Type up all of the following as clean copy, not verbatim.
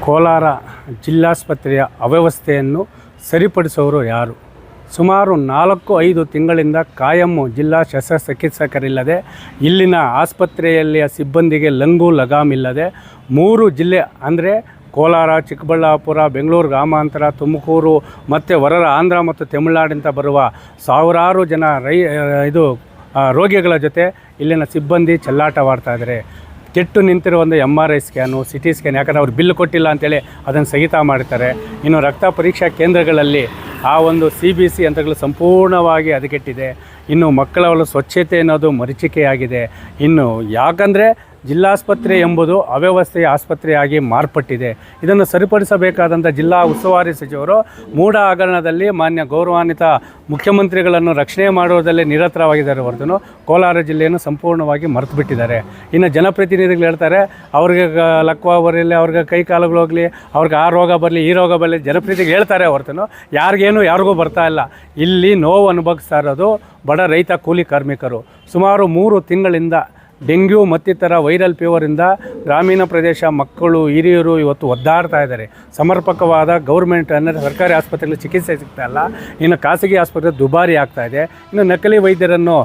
ಕೋಲಾರ ಜಿಲ್ಲಾಸ್ಪತ್ರೆಯ ಅವ್ಯವಸ್ಥೆಯನ್ನು ಸರಿಪಡಿಸುವವರು ಯಾರು? ಸುಮಾರು 4-5 ತಿಂಗಳಿಂದ ಕಾಯಂ ಜಿಲ್ಲಾ ಶಸ್ತ್ರಚಿಕಿತ್ಸಕರಿಲ್ಲದೆ, ಇಲ್ಲಿನ ಆಸ್ಪತ್ರೆಯಲ್ಲಿಯ ಸಿಬ್ಬಂದಿಗೆ ಲಂಗು ಲಗಾಮಿಲ್ಲದೆ 3 ಜಿಲ್ಲೆ ಅಂದರೆ ಕೋಲಾರ, ಚಿಕ್ಕಬಳ್ಳಾಪುರ, ಬೆಂಗಳೂರು ಗ್ರಾಮಾಂತರ, ತುಮಕೂರು ಮತ್ತು ಹೊರ ಆಂಧ್ರ ಮತ್ತು ತಮಿಳುನಾಡಿಂದ ಬರುವ ಸಾವಿರಾರು ಜನ ರೋಗಿಗಳ ಜೊತೆ ಇಲ್ಲಿನ ಸಿಬ್ಬಂದಿ ಚೆಲ್ಲಾಟವಾಡ್ತಾಯಿದ್ದಾರೆ. ಕೆಟ್ಟು ನಿಂತಿರೋ ಒಂದು MRI ಸ್ಕ್ಯಾನು, CT ಸ್ಕ್ಯಾನ್, ಯಾಕಂದರೆ ಅವ್ರು ಬಿಲ್ ಕೊಟ್ಟಿಲ್ಲ ಅಂತೇಳಿ ಅದನ್ನು ಸ್ಥಗಿತ ಮಾಡ್ತಾರೆ. ಇನ್ನು ರಕ್ತ ಪರೀಕ್ಷಾ ಕೇಂದ್ರಗಳಲ್ಲಿ ಆ ಒಂದು CBC ಯಂತ್ರಗಳು ಸಂಪೂರ್ಣವಾಗಿ ಹದಗೆಟ್ಟಿದೆ. ಇನ್ನು ಮಕ್ಕಳ ಸ್ವಚ್ಛತೆ ಅನ್ನೋದು ಮರೀಚಿಕೆಯಾಗಿದೆ. ಇನ್ನು ಯಾಕಂದರೆ ಜಿಲ್ಲಾಸ್ಪತ್ರೆ ಎಂಬುದು ಅವ್ಯವಸ್ಥೆಯ ಆಸ್ಪತ್ರೆಯಾಗಿ ಮಾರ್ಪಟ್ಟಿದೆ. ಇದನ್ನು ಸರಿಪಡಿಸಬೇಕಾದಂಥ ಜಿಲ್ಲಾ ಉಸ್ತುವಾರಿ ಸಚಿವರು ಮೂಢ ಹಗರಣದಲ್ಲಿ ಮಾನ್ಯ ಗೌರವಾನ್ವಿತ ಮುಖ್ಯಮಂತ್ರಿಗಳನ್ನು ರಕ್ಷಣೆ ಮಾಡುವುದರಲ್ಲಿ ನಿರತರಾಗಿದ್ದಾರೆ ಹೊರತು ಕೋಲಾರ ಜಿಲ್ಲೆಯನ್ನು ಸಂಪೂರ್ಣವಾಗಿ ಮರೆತು ಬಿಟ್ಟಿದ್ದಾರೆ. ಇನ್ನು ಜನಪ್ರತಿನಿಧಿಗಳು ಹೇಳ್ತಾರೆ ಅವ್ರಿಗೆ ಲಕ್ವ ಬರಲಿ, ಅವ್ರಿಗೆ ಕೈ ಕಾಲುಗಳು ಹೋಗಲಿ, ಅವ್ರಿಗೆ ಆ ರೋಗ ಬರಲಿ, ಈ ರೋಗ ಬರಲಿ, ಜನಪ್ರತಿನಿಧಿಗಳು ಹೇಳ್ತಾರೆ ಹೊರತು ಯಾರಿಗೂ ಬರ್ತಾ ಇಲ್ಲ. ಇಲ್ಲಿ ನೋವು ಅನುಭವಿಸ್ತಾ ಇರೋದು ಬಡ ರೈತ ಕೂಲಿ ಕಾರ್ಮಿಕರು. ಸುಮಾರು 3 ತಿಂಗಳಿಂದ ಡೆಂಗ್ಯೂ ಮತ್ತಿತರ ವೈರಲ್ ಫೀವರಿಂದ ಗ್ರಾಮೀಣ ಪ್ರದೇಶ ಮಕ್ಕಳು, ಹಿರಿಯರು ಇವತ್ತು ಒದ್ದಾಡ್ತಾ ಇದ್ದಾರೆ. ಸಮರ್ಪಕವಾದ ಗೌರ್ಮೆಂಟ್ ಅಂದರೆ ಸರ್ಕಾರಿ ಆಸ್ಪತ್ರೆಗಳಲ್ಲಿ ಚಿಕಿತ್ಸೆ ಸಿಗ್ತಾ ಇಲ್ಲ. ಇನ್ನು ಖಾಸಗಿ ಆಸ್ಪತ್ರೆ ದುಬಾರಿ ಆಗ್ತಾ ಇದೆ. ಇನ್ನು ನಕಲಿ ವೈದ್ಯರನ್ನು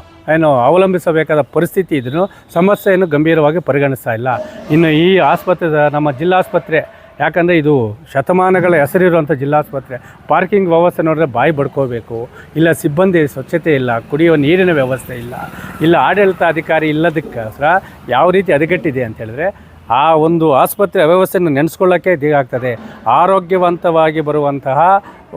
ಅವಲಂಬಿಸಬೇಕಾದ ಪರಿಸ್ಥಿತಿ ಇದನ್ನು ಸಮಸ್ಯೆಯನ್ನು ಗಂಭೀರವಾಗಿ ಪರಿಗಣಿಸ್ತಾ ಇಲ್ಲ. ಇನ್ನು ಈ ಆಸ್ಪತ್ರೆ ನಮ್ಮ ಜಿಲ್ಲಾಸ್ಪತ್ರೆ, ಯಾಕಂದರೆ ಇದು ಶತಮಾನಗಳ ಹೆಸರಿರುವಂಥ ಜಿಲ್ಲಾಸ್ಪತ್ರೆ, ಪಾರ್ಕಿಂಗ್ ವ್ಯವಸ್ಥೆ ನೋಡಿದ್ರೆ ಬಾಯಿ ಬಡ್ಕೋಬೇಕು. ಇಲ್ಲ ಸಿಬ್ಬಂದಿ ಸ್ವಚ್ಛತೆ ಇಲ್ಲ, ಕುಡಿಯುವ ನೀರಿನ ವ್ಯವಸ್ಥೆ ಇಲ್ಲ ಆಡಳಿತ ಅಧಿಕಾರಿ ಇಲ್ಲದಕ್ಕೋಸ್ಕರ ಯಾವ ರೀತಿ ಹದಗೆಟ್ಟಿದೆ ಅಂತ ಹೇಳಿದ್ರೆ ಆ ಒಂದು ಆಸ್ಪತ್ರೆ ವ್ಯವಸ್ಥೆಯನ್ನು ನೆನೆಸ್ಕೊಳ್ಳೋಕ್ಕೆ ದಿಗಾಗ್ತದೆ. ಆರೋಗ್ಯವಂತವಾಗಿ ಬರುವಂತಹ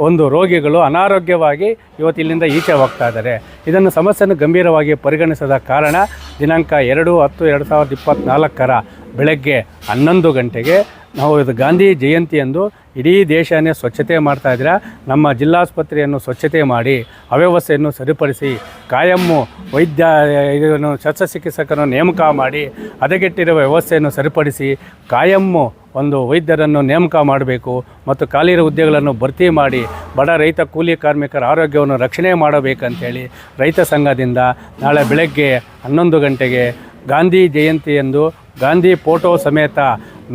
ಒಂದು ರೋಗಿಗಳು ಅನಾರೋಗ್ಯವಾಗಿ ಇವತ್ತು ಇಲ್ಲಿಂದ ಈಚೆ ಹೋಗ್ತಾ ಇದ್ದಾರೆ. ಇದನ್ನು ಸಮಸ್ಯೆಯನ್ನು ಗಂಭೀರವಾಗಿ ಪರಿಗಣಿಸದ ಕಾರಣ ದಿನಾಂಕ 2/10/2024 ಬೆಳಗ್ಗೆ 11 ಗಂಟೆಗೆ ನಾವು ಇದು ಗಾಂಧಿ ಜಯಂತಿಯಂದು ಇಡೀ ದೇಶನೇ ಸ್ವಚ್ಛತೆ ಮಾಡ್ತಾಯಿದ್ರೆ ನಮ್ಮ ಜಿಲ್ಲಾಸ್ಪತ್ರೆಯನ್ನು ಸ್ವಚ್ಛತೆ ಮಾಡಿ ಅವ್ಯವಸ್ಥೆಯನ್ನು ಸರಿಪಡಿಸಿ ಕಾಯಮ್ಮು ಇದನ್ನು ಶಸ್ತ್ರಚಿಕಿತ್ಸಕರನ್ನು ನೇಮಕ ಮಾಡಿ ಹದಗೆಟ್ಟಿರುವ ವ್ಯವಸ್ಥೆಯನ್ನು ಸರಿಪಡಿಸಿ ಕಾಯಮ್ಮು ಒಂದು ವೈದ್ಯರನ್ನು ನೇಮಕ ಮಾಡಬೇಕು ಮತ್ತು ಖಾಲಿರೋ ಹುದ್ದೆಗಳನ್ನು ಭರ್ತಿ ಮಾಡಿ ಬಡ ರೈತ ಕೂಲಿ ಕಾರ್ಮಿಕರ ಆರೋಗ್ಯವನ್ನು ರಕ್ಷಣೆ ಮಾಡಬೇಕಂತೇಳಿ ರೈತ ಸಂಘದಿಂದ ನಾಳೆ ಬೆಳಗ್ಗೆ 11 ಗಂಟೆಗೆ ಗಾಂಧಿ ಜಯಂತಿಯಂದು ಗಾಂಧಿ ಫೋಟೋ ಸಮೇತ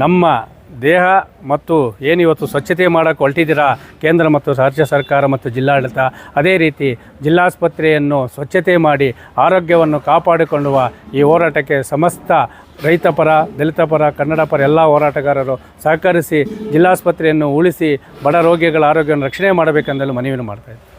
ನಮ್ಮ ದೇಹ ಮತ್ತು ಏನಿವತ್ತು ಸ್ವಚ್ಛತೆ ಮಾಡೋಕ್ಕೆ ಹೊರಟಿದ್ದೀರಾ ಕೇಂದ್ರ ಮತ್ತು ರಾಜ್ಯ ಸರ್ಕಾರ ಮತ್ತು ಜಿಲ್ಲಾಡಳಿತ, ಅದೇ ರೀತಿ ಜಿಲ್ಲಾಸ್ಪತ್ರೆಯನ್ನು ಸ್ವಚ್ಛತೆ ಮಾಡಿ ಆರೋಗ್ಯವನ್ನು ಕಾಪಾಡಿಕೊಳ್ಳುವ ಈ ಹೋರಾಟಕ್ಕೆ ಸಮಸ್ತ ರೈತ ಪರ, ದಲಿತ ಪರ, ಕನ್ನಡ ಪರ ಎಲ್ಲ ಹೋರಾಟಗಾರರು ಸಹಕರಿಸಿ ಜಿಲ್ಲಾಸ್ಪತ್ರೆಯನ್ನು ಉಳಿಸಿ ಬಡ ರೋಗಿಗಳ ಆರೋಗ್ಯವನ್ನು ರಕ್ಷಣೆ ಮಾಡಬೇಕೆಂದಲೂ ಮನವಿಯನ್ನು ಮಾಡ್ತಾಯಿದ್ದಾರೆ.